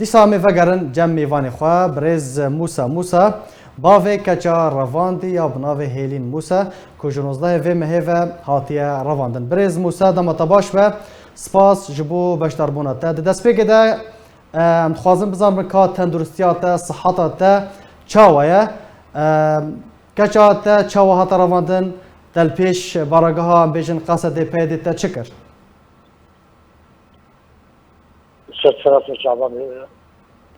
دیسا میفگرن جمع میوانی خواه برز موسا باوی کچا رواندی یا بناوی هیلین موسا که 19 و مهیوه هاتیه رواندن برز موسا دم تباش و سپاس جبو بشتر بوناته دست بگه ده خوازم بزن که تندرستیات صحتات چاوه کچا تا چاوه هات رواندن دل پیش بارگاه ها بیشن قصد پیدی تا چکر سرچ شعبان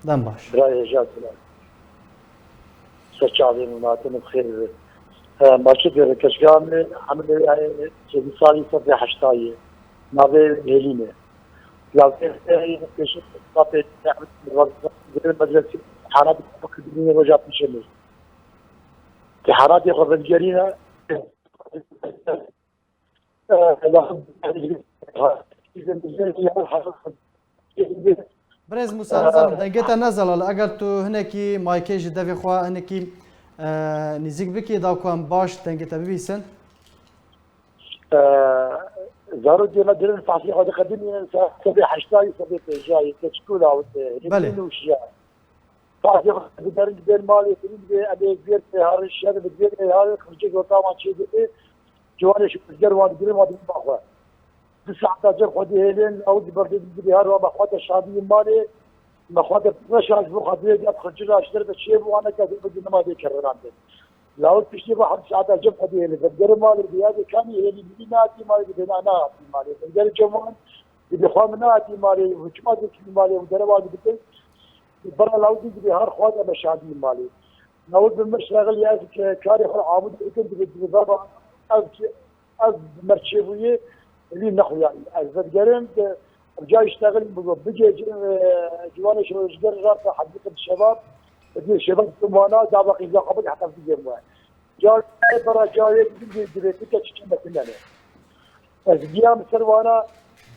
دم باش برای ایجاد بله سرچاوی مماتن بخیر ماشي در کشگان عمل جدی سالی صد هشتایی نوی هلینه لازم پیش صد تعمل مدرسه حالات مقدمه وجات مشمل حالات خبرجرينا برز موسى نزل دنگتا نزل اگر تو هنکی مایکیج دوی خواه هنکی نزیک بکی داو کن باش دنگتا ببیسن زارو دينا دير الفاصل هذا قديم سبي حشتاي سبي جاي تشكول او بله وشيا فاصل بدر بين مالي تريد ابي كبير هذا الشهر بدير هذا خرجت وطبعا شيء جواني شو بجر واد دير واد باخوا بساعة جر خدي هيلين او برد بهار وباخوات الشعبي مالي باخوات نشاش بخدي خرجت اشتريت شيء وانا كذا بدي ما دي كرران لو تشتي واحد ساعة جب هذه اللي بدر مال الرياضة كان يلي بديناتي مالي بديناتي مالي بدر جمعان بدي خوامناتي مالي وجمعات مالي ودروات بدي برا لو دي بهار خوات بشادي مالي نود بالمشغل يا كاري خل عامد كنت بدي ضرب از مرشويه اللي نخو يعني الفدقرين جاي يشتغل بيجي جواني شو يشتغل غير حديقة الشباب الشباب ثمانة دابا إذا قبل حتى في جمعة جاي برا جاي دبيتي كتشتم مثلنا الزيام سروانا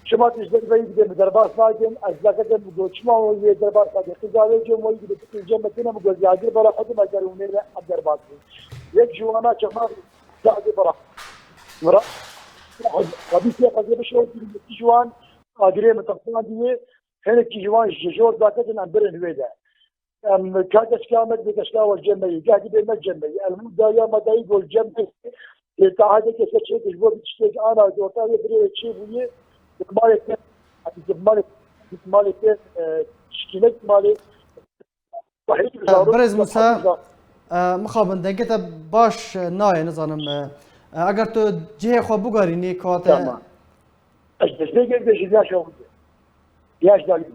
شما تجدر بيجي بدرباس نايدن أزلقة بقول شما هو يدرباس نايدن خزاوي جمعة يجي بتجمع مثلنا بقول ياجر برا خدم أجروني لا الدرباس يك جوانا شما جاي برا مرا قبيسي قضية بشوي جوان أجري متقطع ديه هنا جوان جور ذاكرة عن برن هويدا كادش كامل بكشكا والجمعي قاعد بين الجمعي المدايا مداي والجمعي تعادل كشيء تجبر بتشتاق أنا دوتا يبري شيء ويا مالك شكلك مالك برز موسى مخابن دنگتا باش نای نزانم اگر تو جه خو بگارینی کات تمام ايش بيجي يا شو ياش دالي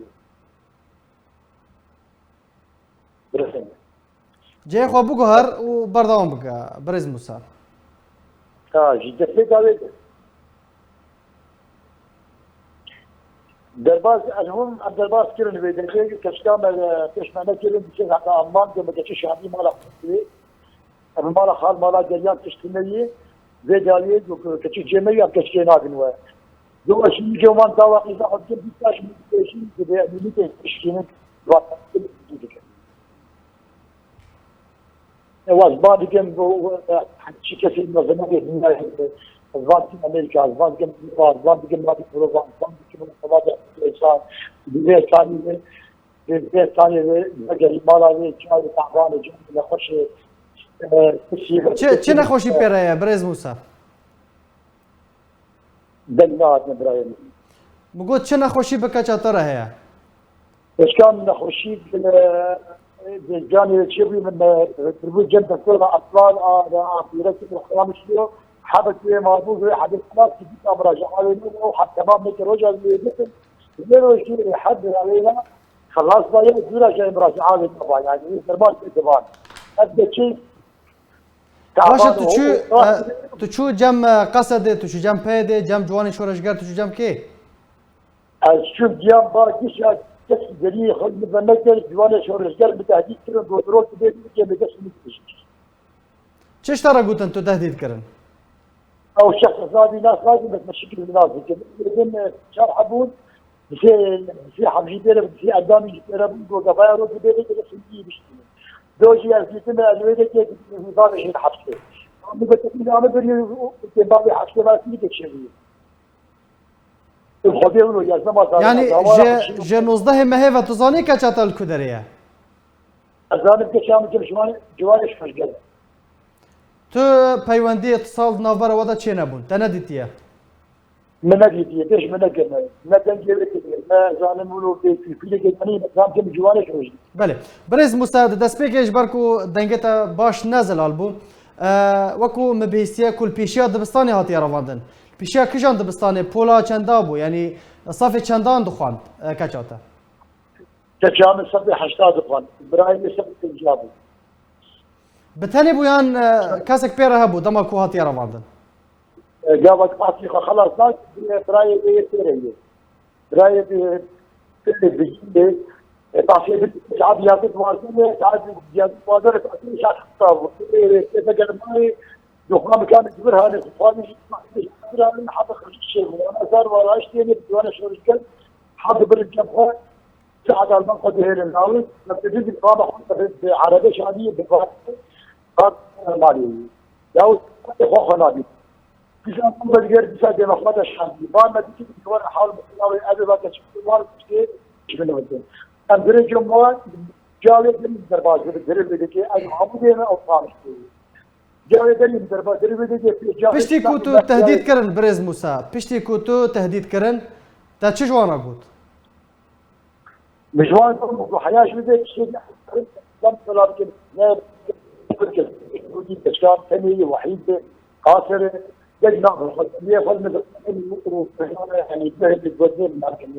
جه خو بگار و بردوام بگا برز موسى جدا فيك هذا درباز المهم الدرباز كيرن بيدرجي كشكام كشمانه كيرن بشي حتى امان ده بجي شادي مالا مالا خال مالا جريان تشتمي زي دالي كشي جمعي كشي ناغنوا دو شي جوان داوا اذا قد بيتاش ميتيشن ده ميتيشن تشكينه وقت was بعد كم شيء كثير من الزمان الزمان في أمريكا الزمان كم الزمان كم ما بيقولوا الزمان كم الزمان الإنسان بيجي ثاني بيجي ثاني بيجي مالا بيجي تعبان بيجي نخش چه نخوشی پیره برز موسى دلنات نبراهيم بگو چه نخوشی بکچا تره هيا ايش كان نخشي جاني شيء من تربوت جنب كل اطفال في ركب الخيام شنو حدث موضوع حدث خلاص في مراجعه علينا حتى ما ممكن رجع مثل غير شيء يحدد علينا خلاص بقى يصير جاي مراجعه علينا طبعا يعني دربات اعتبار قد شيء باشه تو چو جم قصد تو چو جم پیده جم جوانی شورشگر تو چو جم کی شوف جام باقي شاد كسر جري خد بنكر جوانا شورشگر بتهديد كده كنترول كده بيجي چش ترى گوتن تو تهدید کرن او شخص ثاني ناس لازم بس مشكله الناس كده شار حبون في حبيبي بيرب في قدامي بيرب وقفايا رو كده كده سنتي بيشتغل دوجي ازيتنا الويده كده نظام شيء حبسه انا قلت له انا بري تبابي حبسه ما في شيء خودی اونو یزنا ما يعني جه 19 مهیو تو زانی که چطل کدریه ازانم که شام جوانش خوش گل تو پیوندی اتصال ناور ودا چه نبون تا ندیتیه من نجيتي ليش من نجم ما تنجيبك ما زانم ولو في لك مني نظام كم جوانش خوش بله برز مساعد دست پیکش برکو دنگتا باش نزل البوم وکو مبیسیه کل پیشیا دبستانی هاتی رواندن پیشیا کجان دبستانی پولا چندا بو یعنی صافی چندان دخواند کچاتا تشام صبي 80 قان ابراهيم صبي تجابو بتهني بویان کسک پیره هبو دما کو هاتی رواندن جابت قاطي خلاص لا براي بيتري براي بيجي قاطي بتعب ياخذ موازنه تعب زياده موازنه تعطي شاط خطاب كيف قال ماي يقام كان كبر هذا فاني من حاط خرج الشيء وانا صار وراش تاني وانا شو رجال حاط بالجبهه ساعد المنقذ هنا الناوي نبتدي بالقامه عربيه شعبيه بالقامه مالي لو اخو نادي كيشان كل غير بساعه محمد الشامي ما ما تجي تقول حاول بقول ابي بقى تشوف الوالد كيف شنو بدي امبري جمعه جاوي من درباز بدرب بدي اي عبودين او طارش جاوي دني درباز درب بدي پشتی کو تو تهدید کرن برز موسا پشتی کو تو تهدید کرن تا چه جوانا بود مجوان حياش بدي شيء لم طلب كده ودي تشكال ثاني وحيد قاصر جينا ناخذ ليه فضل المطروح يعني ذهب الوزير لكن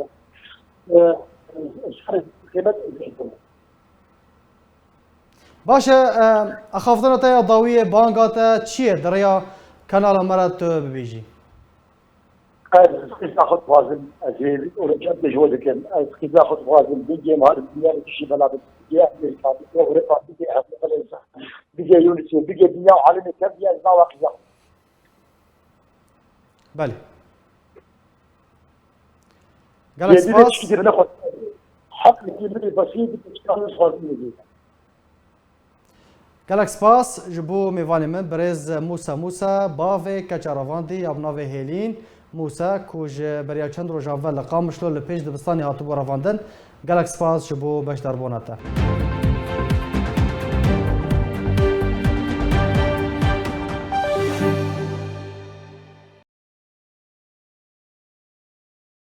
شحال قيمه باشه اخافتنا تا ضويه بانگاتا چیه دریا کانال مرات ببیجی ناخذ فازل ازيل ورجعت جوز كان ناخذ فازل بيجي مهار الدنيا شي بلا بيجي امريكا بيجي اوروبا بيجي يونسي بيجي الدنيا وعالمي كم يا واقع بله قالك سباس كثير ناخذ حق كثير بسيط تشتغل صغير قالك سباس جبو ميفاني من برز موسى بافي كاتشاراواندي ابنافي هيلين موسى كوج بريا چند روز اول لقامش لو لپیج دبستانی هاتو راواندن قالك سباس جبو باش دربوناته